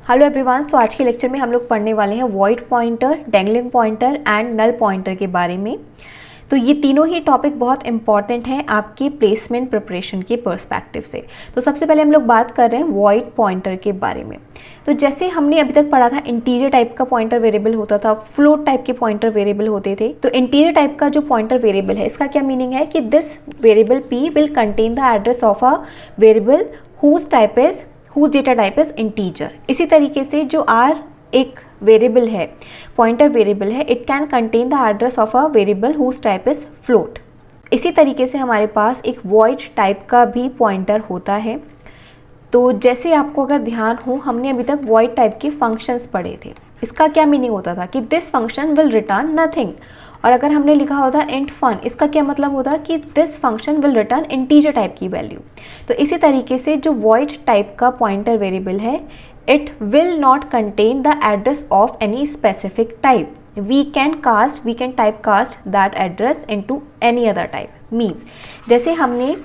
Hello everyone, सो आज के lecture में हम लोग पढ़ने वाले हैं void pointer, dangling pointer and null pointer के बारे में। तो ये तीनों ही टॉपिक बहुत इंपॉर्टेंट हैं आपकी प्लेसमेंट प्रिपरेशन के पर्सपेक्टिव से। तो सबसे पहले हम लोग बात कर रहे हैं वॉइड पॉइंटर के बारे में। तो जैसे हमने अभी तक पढ़ा था, इंटीजर टाइप का पॉइंटर वेरिएबल होता था, फ्लोट टाइप के पॉइंटर वेरिएबल होते थे। तो इंटीजर टाइप का जो पॉइंटर वेरिएबल है, इसका क्या मीनिंग है कि this variable p will contain the address of a variable whose data type is integer। इसी तरीके से जो r एक वेरिएबल है, पॉइंटर वेरिएबल है, it can contain the address of a variable whose type is float. इसी तरीके से हमारे पास एक वॉइड टाइप का भी पॉइंटर होता है। तो जैसे आपको अगर ध्यान हो, हमने अभी तक वॉइड टाइप के फंक्शंस पढ़े थे। इसका क्या मीनिंग होता था कि this function will return nothing. और अगर हमने लिखा होता इंट फन, इसका क्या मतलब होता कि this function will return integer type की वैल्यू। तो इसी तरीके से जो वॉइड टाइप का पॉइंटर वेरिएबल है, it will not contain the address of any specific type. We can type cast that address into any other type. Means जैसे हमने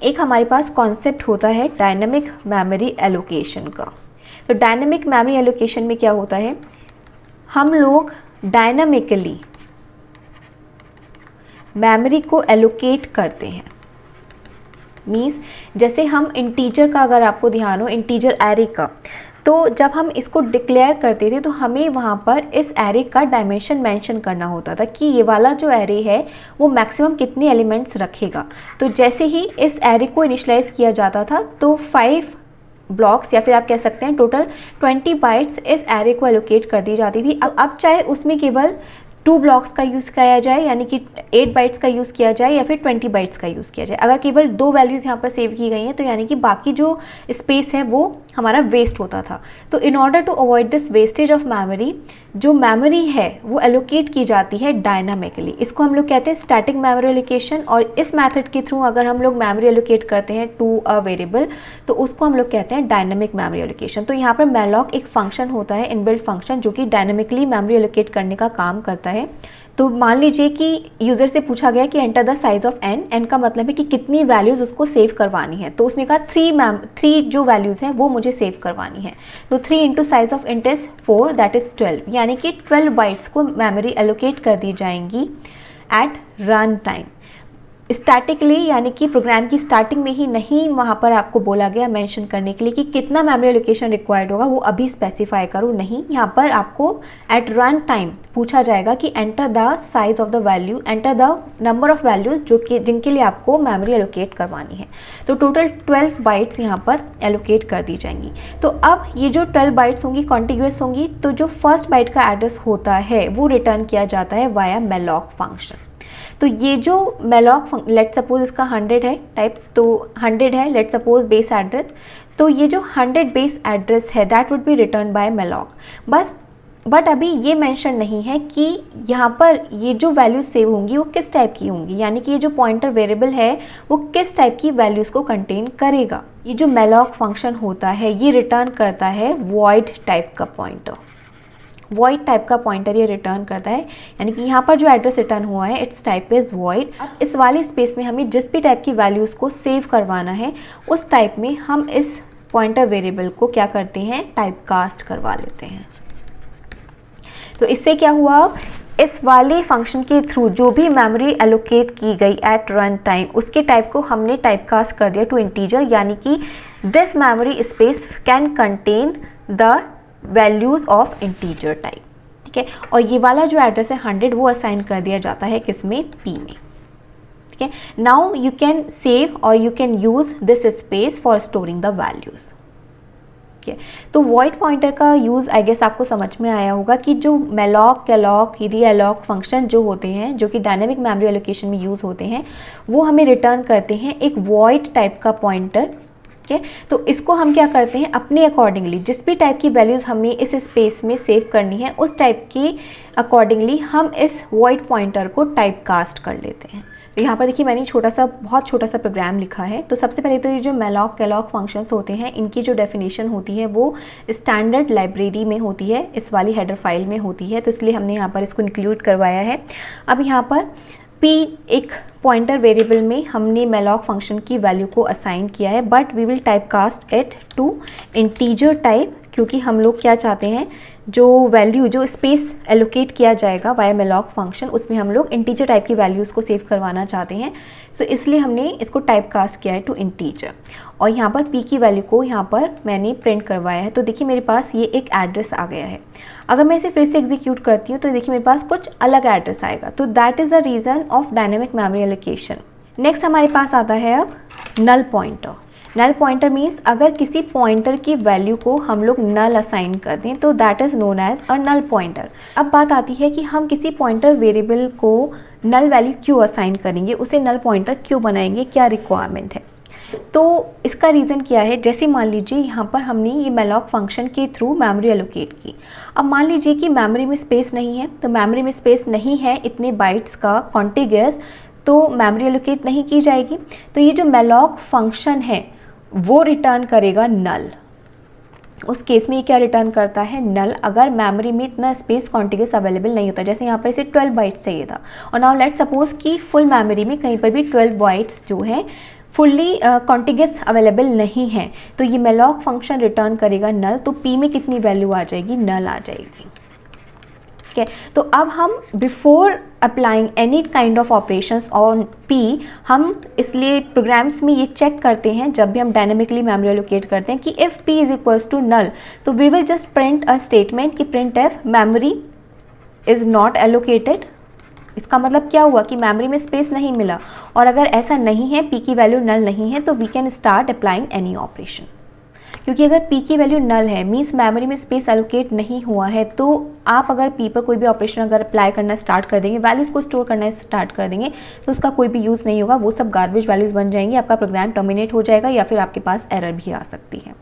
एक हमारे पास कॉन्सेप्ट होता है डायनेमिक मेमोरी एलोकेशन का। तो डायनेमिक मेमोरी एलोकेशन में क्या होता है, हम लोग डायनामिकली मेमोरी को एलोकेट करते हैं। मीन्स जैसे हम इंटीजर का, अगर आपको ध्यान हो, इंटीजर एरे का, तो जब हम इसको डिक्लेयर करते थे तो हमें वहाँ पर इस एरे का डायमेंशन मेंशन करना होता था कि ये वाला जो एरे है वो मैक्सिमम कितने एलिमेंट्स रखेगा। तो जैसे ही इस एरे को इनिशियलाइज किया जाता था तो 5 ब्लॉक्स, या फिर आप कह सकते हैं टोटल 20 बाइट्स इस एरे को एलोकेट कर दी जाती थी। अब चाहे उसमें केवल 2 ब्लॉक्स का यूज़ किया जाए, यानी कि 8 बाइट्स का यूज़ किया जाए, या फिर 20 बाइट्स का यूज़ किया जाए। अगर केवल 2 वैल्यूज़ यहाँ पर सेव की गई हैं तो यानी कि बाकी जो स्पेस है वो हमारा वेस्ट होता था। तो in order to avoid this wastage of memory, जो मेमोरी है वो एलोकेट की जाती है डायनामिकली। इसको हम लोग कहते हैं स्टैटिक मेमोरी एलोकेशन। और इस मेथड के थ्रू अगर हम लोग मेमोरी एलोकेट करते हैं टू अ वेरिएबल तो उसको हम लोग कहते हैं डायनामिक मेमोरी एलोकेशन। तो यहाँ पर मैलॉक एक फंक्शन होता है, इनबिल्ट फंक्शन, जो कि डायनामिकली मेमोरी एलोकेट करने का काम करता है। तो मान लीजिए कि यूज़र से पूछा गया कि enter the size of n का मतलब है कि कितनी वैल्यूज़ उसको सेव करवानी है। तो उसने कहा 3 जो वैल्यूज़ हैं वो मुझे सेव करवानी है। तो 3 into size of int is 4, that is 12, यानी कि 12 बाइट्स को मेमोरी एलोकेट कर दी जाएंगी एट रन टाइम स्टैटिकली, यानी कि प्रोग्राम की स्टार्टिंग में ही नहीं वहाँ पर आपको बोला गया मेंशन करने के लिए कि कितना मेमोरी एलोकेशन रिक्वायर्ड होगा, वो अभी स्पेसिफाई करो नहीं। यहाँ पर आपको एट रन टाइम पूछा जाएगा कि enter the size of the value, enter the number of values जो कि जिनके लिए आपको मेमोरी एलोकेट करवानी है। तो टोटल 12 बाइट्स यहाँ पर एलोकेट कर दी जाएंगी। तो अब ये जो 12 बाइट्स होंगी कॉन्टिग्यूअस होंगी, तो जो फर्स्ट बाइट का एड्रेस होता है वो रिटर्न किया जाता है वाया मेलॉक फंक्शन। तो ये जो मेलॉक, लेट सपोज इसका 100 है टाइप, तो 100 है लेट सपोज बेस एड्रेस, तो ये जो 100 बेस एड्रेस है that would be return by malloc बस। बट अभी ये मेंशन नहीं है कि यहाँ पर ये जो वैल्यूज सेव होंगी वो किस टाइप की होंगी, यानी कि ये जो पॉइंटर वेरिएबल है वो किस टाइप की वैल्यूज़ को कंटेन करेगा। ये जो मेलॉक फंक्शन होता है ये रिटर्न करता है वॉइड टाइप का पॉइंटर। वॉइड टाइप का पॉइंटर ये रिटर्न करता है, यानी कि यहाँ पर जो एड्रेस रिटर्न हुआ है इट्स टाइप इज़ वॉइड। अब इस वाले स्पेस में हमें जिस भी टाइप की वैल्यूज़ को सेव करवाना है उस टाइप में हम इस पॉइंटर वेरिएबल को क्या करते हैं, टाइप कास्ट करवा लेते हैं। तो इससे क्या हुआ, इस वाले फंक्शन के थ्रू जो भी मेमोरी एलोकेट की गई एट रन टाइम उसके टाइप को हमने टाइप कास्ट कर दिया टू इंटीजर, यानी कि this memory space can contain the values of integer type. ठीक है, और ये वाला जो एड्रेस है 100 वो असाइन कर दिया जाता है किसमें, p में। ठीक है, नाउ यू कैन सेव और you can use this space for storing the values. ठीक है, तो वॉइड पॉइंटर का यूज़ आई गेस आपको समझ में आया होगा कि जो मेलॉक, कैलॉक, रीअलॉक फंक्शन जो होते हैं, जो कि डायनेमिक मेमोरी एलोकेशन में यूज़ होते हैं, वो हमें रिटर्न करते हैं एक वॉइड टाइप का पॉइंटर। ठीक है, तो इसको हम क्या करते हैं, अपने अकॉर्डिंगली जिस भी टाइप की वैल्यूज़ हमें इस स्पेस में सेव करनी है उस टाइप की अकॉर्डिंगली हम इस वॉइड पॉइंटर को टाइप कास्ट कर लेते हैं। तो यहाँ पर देखिए मैंने बहुत छोटा सा प्रोग्राम लिखा है। तो सबसे पहले तो ये जो मेलॉक कैलॉक फंक्शंस होते हैं इनकी जो डेफिनेशन होती है वो स्टैंडर्ड लाइब्रेरी में होती है, इस वाली हेडर फाइल में होती है, तो इसलिए हमने यहाँ पर इसको इंक्लूड करवाया है। अब यहाँ पर p एक पॉइंटर वेरिएबल में हमने मेलॉक फंक्शन की वैल्यू को असाइन किया है, but we will type cast it to integer type क्योंकि हम लोग क्या चाहते हैं, जो वैल्यू, जो स्पेस एलोकेट किया जाएगा वाया मेलॉक फंक्शन, उसमें हम लोग इंटीजर टाइप की वैल्यूज़ को सेव करवाना चाहते हैं। सो इसलिए हमने इसको टाइप कास्ट किया है टू इंटीजर, और यहाँ पर p की वैल्यू को यहाँ पर मैंने प्रिंट करवाया है। तो देखिए मेरे पास ये एक एड्रेस आ गया है। अगर मैं इसे फिर से एग्जीक्यूट करती हूँ तो देखिए मेरे पास कुछ अलग एड्रेस आएगा। तो that is the reason of dynamic memory allocation. Next हमारे पास आता है अब null pointer. Null pointer means अगर किसी पॉइंटर की वैल्यू को हम लोग नल असाइन कर दें तो that is known as a null pointer. अब बात आती है कि हम किसी पॉइंटर वेरिएबल को नल वैल्यू क्यों असाइन करेंगे, उसे नल पॉइंटर क्यों बनाएंगे, क्या रिक्वायरमेंट है। तो इसका रीज़न क्या है, जैसे मान लीजिए यहाँ पर हमने ये मेलॉक फंक्शन के थ्रू मेमोरी एलोकेट की। अब मान लीजिए कि मेमोरी में स्पेस नहीं है, तो मेमोरी में स्पेस नहीं है इतने बाइट्स का कॉन्टिग्यूअस, तो मेमोरी एलोकेट नहीं की जाएगी। तो ये जो मेलॉक फंक्शन है वो रिटर्न करेगा नल। उस केस में ये क्या रिटर्न करता है, नल, अगर मेमोरी में इतना स्पेस कॉन्टिग्यूअस अवेलेबल नहीं होता। जैसे यहाँ पर इसे 12 बाइट्स चाहिए था, और नाउ लेट्स सपोज कि फुल मेमोरी में कहीं पर भी 12 बाइट्स जो है फुल्ली कॉन्टिग्यूअस अवेलेबल नहीं है, तो ये मेलॉक फंक्शन रिटर्न करेगा नल। तो p में कितनी वैल्यू आ जाएगी, नल आ जाएगी। ठीक है, तो अब हम before applying any kind of operations on p, हम इसलिए प्रोग्राम्स में ये चेक करते हैं जब भी हम डायनेमिकली मेमोरी एलोकेट करते हैं कि if p is equals to null, तो we will just print a statement कि print F memory is not allocated. इसका मतलब क्या हुआ कि मेमोरी में स्पेस नहीं मिला, और अगर ऐसा नहीं है, p की वैल्यू नल नहीं है, तो we can start applying any operation. क्योंकि अगर p की वैल्यू नल है मीन्स मेमोरी में स्पेस एलोकेट नहीं हुआ है, तो आप अगर p पर कोई भी ऑपरेशन अगर अप्लाई करना स्टार्ट कर देंगे, वैल्यूज़ को स्टोर करना स्टार्ट कर देंगे, तो उसका कोई भी यूज़ नहीं होगा, वो सब गार्बेज वैल्यूज़ बन जाएंगी, आपका प्रोग्राम टर्मिनेट हो जाएगा, या फिर आपके पास एरर भी आ सकती है।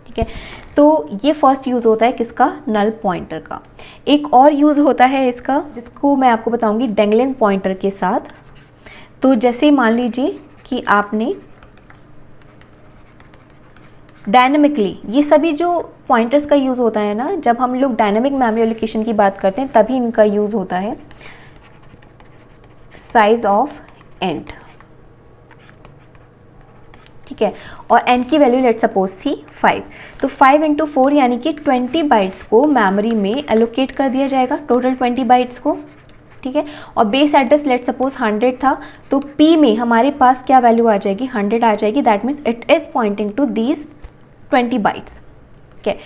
ठीक है, तो ये फर्स्ट यूज़ होता है किसका, नल पॉइंटर का। एक और यूज़ होता है इसका, जिसको मैं आपको बताऊंगी डेंगलिंग पॉइंटर के साथ। तो जैसे मान लीजिए कि आपने डायनेमिकली, ये सभी जो पॉइंटर्स का यूज़ होता है ना, जब हम लोग डायनेमिक मेमोरी एलोकेशन की बात करते हैं तभी इनका यूज़ होता है। साइज ऑफ एंड, ठीक है, और n की वैल्यू लेट सपोज थी 5, तो 5 × 4 यानी कि 20 बाइट्स को मेमोरी में एलोकेट कर दिया जाएगा, टोटल 20 बाइट्स को। ठीक है, और बेस एड्रेस लेट सपोज 100 था, तो p में हमारे पास क्या वैल्यू आ जाएगी, 100 आ जाएगी। That means it is pointing to these 20 bytes. ठीक है,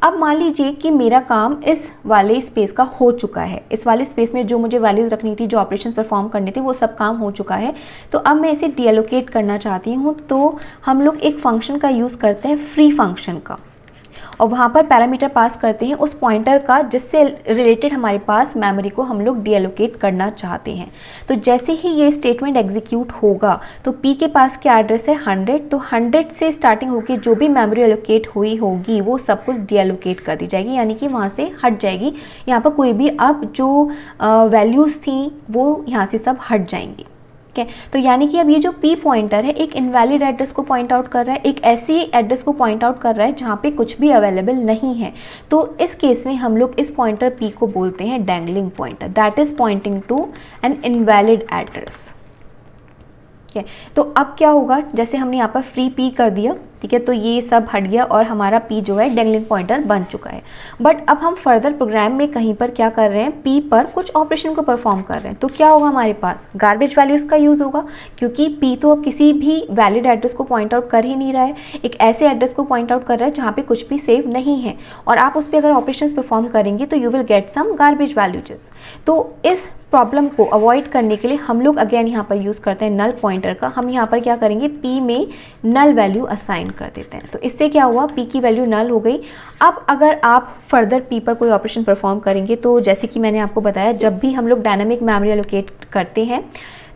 अब मान लीजिए कि मेरा काम इस वाले स्पेस का हो चुका है, इस वाले स्पेस में जो मुझे वैल्यूज़ रखनी थी, जो ऑपरेशन परफॉर्म करने थे, वो सब काम हो चुका है। तो अब मैं इसे डीएलोकेट करना चाहती हूँ, तो हम लोग एक फंक्शन का यूज़ करते हैं, फ्री फंक्शन का, और वहाँ पर पैरामीटर पास करते हैं उस पॉइंटर का जिससे रिलेटेड हमारे पास मेमोरी को हम लोग डीएलोकेट करना चाहते हैं। तो जैसे ही ये स्टेटमेंट एग्जीक्यूट होगा तो p के पास क्या एड्रेस है, 100, तो 100 से स्टार्टिंग होकर जो भी मेमोरी एलोकेट हुई होगी वो सब कुछ डीएलोकेट कर दी जाएगी, यानी कि वहाँ से हट जाएगी। यहाँ पर कोई भी अब जो वैल्यूज़ थी वो यहाँ से सब हट जाएंगी। ठीक है, तो यानी कि अब ये जो p पॉइंटर है एक इनवैलिड एड्रेस को पॉइंट आउट कर रहा है, एक ऐसी एड्रेस को पॉइंट आउट कर रहा है जहाँ पे कुछ भी अवेलेबल नहीं है। तो इस केस में हम लोग इस पॉइंटर p को बोलते हैं dangling pointer, that is pointing to an invalid address. ठीक है, तो अब क्या होगा, जैसे हमने यहाँ पर फ्री p कर दिया, ठीक है, तो ये सब हट गया और हमारा p जो है डैंगलिंग पॉइंटर बन चुका है। बट अब हम फर्दर प्रोग्राम में कहीं पर क्या कर रहे हैं, p पर कुछ ऑपरेशन को परफॉर्म कर रहे हैं, तो क्या होगा, हमारे पास गार्बेज वैल्यूज़ का यूज़ होगा, क्योंकि p तो अब किसी भी वैलिड एड्रेस को पॉइंट आउट कर ही नहीं रहा है, एक ऐसे एड्रेस को पॉइंट आउट कर रहा है जहाँ पे कुछ भी सेव नहीं है, और आप उस पर अगर ऑपरेशन परफॉर्म करेंगे तो you will get some garbage values. तो इस प्रॉब्लम को अवॉइड करने के लिए हम लोग अगेन यहाँ पर यूज़ करते हैं नल पॉइंटर का। हम यहाँ पर क्या करेंगे, p में नल वैल्यू असाइन कर देते हैं। तो इससे क्या हुआ, p की वैल्यू नल हो गई। अब अगर आप फर्दर p पर कोई ऑपरेशन परफॉर्म करेंगे, तो जैसे कि मैंने आपको बताया, जब भी हम लोग डायनामिक मेमोरी एलोकेट करते हैं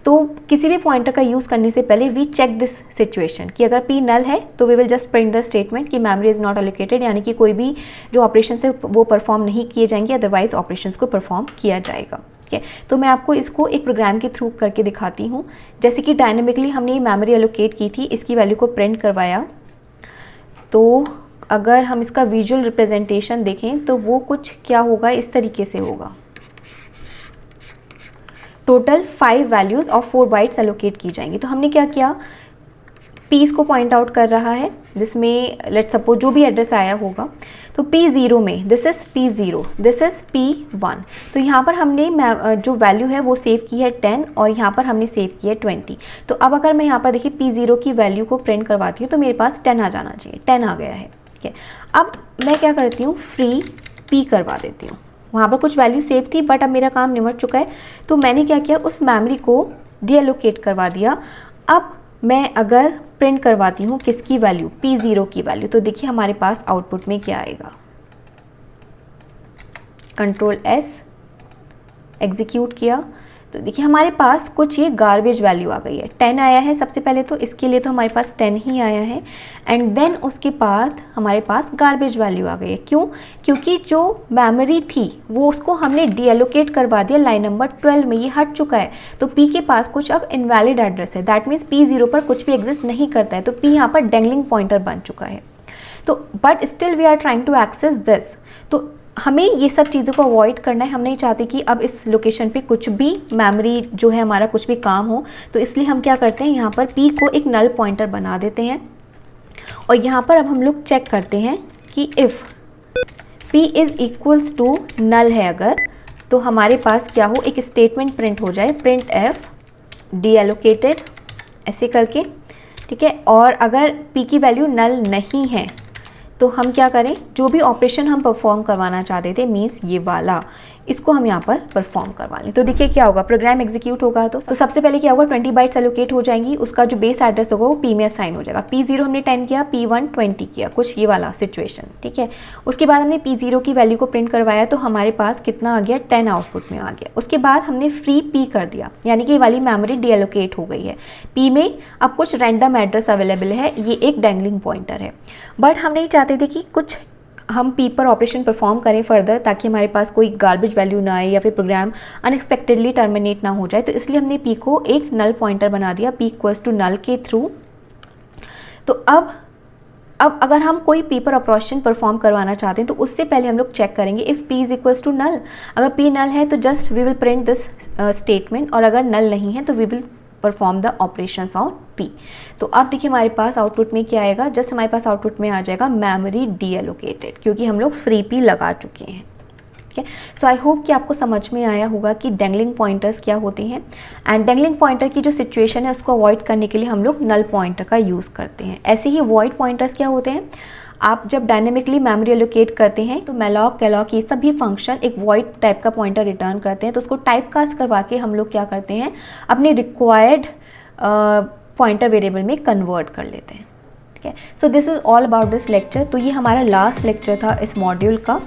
तो किसी भी पॉइंटर का यूज़ करने से पहले वी चेक दिस सिचुएशन कि अगर p नल है तो we will just print the statement कि मेमोरी इज़ नॉट एलोकेटेड, यानी कि कोई भी जो ऑपरेशन है वो परफॉर्म नहीं किए जाएंगे, अदरवाइज ऑपरेशन को परफॉर्म किया जाएगा। ठीक है, तो मैं आपको इसको एक प्रोग्राम के थ्रू करके दिखाती हूँ। जैसे कि डायनेमिकली हमने ये मेमोरी एलोकेट की थी, इसकी वैल्यू को प्रिंट करवाया, तो अगर हम इसका विजुअल रिप्रेजेंटेशन देखें तो वो कुछ क्या होगा, इस तरीके से होगा। टोटल 5 वैल्यूज़ और 4 बाइट्स एलोकेट की जाएंगी। तो हमने क्या किया, पीस को पॉइंट आउट कर रहा है, जिसमें लेट्स सपोज जो भी एड्रेस आया होगा, तो P0 में this is P0, this is P1। तो यहाँ पर हमने जो वैल्यू है वो सेव की है 10 और यहाँ पर हमने सेव की है 20। तो अब अगर मैं यहाँ पर देखिए P0 की वैल्यू को प्रिंट करवाती हूँ तो मेरे पास 10 आ जाना चाहिए, 10 आ गया है। ठीक है, अब मैं क्या करती हूँ, फ्री P करवा देती हूँ। वहाँ पर कुछ वैल्यू सेव थी बट अब मेरा काम निमट चुका है, तो मैंने क्या किया, उस मेमोरी को डीएलोकेट करवा दिया। अब मैं अगर प्रिंट करवाती हूँ किसकी वैल्यू, P0 की वैल्यू, तो देखिए हमारे पास आउटपुट में क्या आएगा। कंट्रोल S एग्जीक्यूट किया तो देखिए हमारे पास कुछ ये गार्बेज वैल्यू आ गई है। 10 आया है सबसे पहले, तो इसके लिए तो हमारे पास 10 ही आया है, एंड देन उसके बाद हमारे पास गार्बेज वैल्यू आ गई है। क्यों? क्योंकि जो मेमोरी थी वो उसको हमने डीएलोकेट करवा दिया लाइन नंबर 12 में, ये हट चुका है। तो P के पास कुछ अब इनवैलिड एड्रेस है, दैट मीन्स P0 पर कुछ भी एग्जिस्ट नहीं करता है, तो P यहाँ पर डेंगलिंग पॉइंटर बन चुका है। तो but still we are trying to access this, तो हमें ये सब चीज़ों को अवॉइड करना है। हम नहीं चाहते कि अब इस लोकेशन पे कुछ भी मेमोरी जो है हमारा कुछ भी काम हो, तो इसलिए हम क्या करते हैं, यहाँ पर P को एक नल पॉइंटर बना देते हैं और यहाँ पर अब हम लोग चेक करते हैं कि if P is equals to null है अगर, तो हमारे पास क्या हो, एक स्टेटमेंट प्रिंट हो जाए, प्रिंट F डीएलोकेटेड ऐसे करके। ठीक है, और अगर P की वैल्यू नल नहीं है तो हम क्या करें, जो भी ऑपरेशन हम परफॉर्म करवाना चाहते थे, मीन्स ये वाला, इसको हम यहाँ पर परफॉर्म करवा लें। तो देखिए क्या होगा, प्रोग्राम एग्जीक्यूट होगा तो सबसे पहले क्या होगा, 20 बाइट्स एलोकेट हो जाएंगी, उसका जो बेस एड्रेस होगा वो P में असाइन हो जाएगा। P0 हमने 10 किया, P1 20 किया, कुछ ये वाला सिचुएशन। ठीक है, उसके बाद हमने P0 की वैल्यू को प्रिंट करवाया तो हमारे पास कितना आ गया, 10 आउटपुट में आ गया। उसके बाद हमने फ्री P कर दिया, यानी कि ये वाली मेमोरी डीएलोकेट हो गई है। P में अब कुछ रैंडम एड्रेस अवेलेबल है, ये एक डेंगलिंग पॉइंटर है, बट हम नहीं चाहते थे कि कुछ हम P पर ऑपरेशन परफॉर्म करें फर्दर, ताकि हमारे पास कोई गार्बेज वैल्यू ना आए या फिर प्रोग्राम अनएक्सपेक्टेडली टर्मिनेट ना हो जाए। तो इसलिए हमने P को एक नल पॉइंटर बना दिया, P इक्वल्स टू नल के थ्रू। तो अब अगर हम कोई P पर ऑपरेशन परफॉर्म करवाना चाहते हैं तो उससे पहले हम लोग चेक करेंगे if P is equals to null. अगर P नल है तो just we will print this statement, और अगर नल नहीं है तो we will perform the operations on P। तो अब देखिए हमारे पास आउटपुट में क्या आएगा, जस्ट हमारे पास आउटपुट में आ जाएगा मेमोरी डीएलोकेटेड, क्योंकि हम लोग फ्री P लगा चुके हैं। ठीक है, सो आई होप कि आपको समझ में आया होगा कि डेंगलिंग पॉइंटर्स क्या होते हैं, एंड डेंगलिंग पॉइंटर की जो सिचुएशन है उसको अवॉइड करने के लिए हम लोग नल पॉइंटर का यूज़ करते हैं। ऐसे ही वॉइड पॉइंटर्स क्या होते हैं, आप जब डायनेमिकली मेमोरी एलोकेट करते हैं तो मैलॉक कैलॉक ये सभी फंक्शन एक वॉइड टाइप का पॉइंटर रिटर्न करते हैं, तो उसको टाइप कास्ट करवा के हम लोग क्या करते हैं, अपने रिक्वायर्ड पॉइंटर वेरिएबल में कन्वर्ट कर लेते हैं। ठीक है, so this is all about this lecture. तो ये हमारा लास्ट लेक्चर था इस मॉड्यूल का।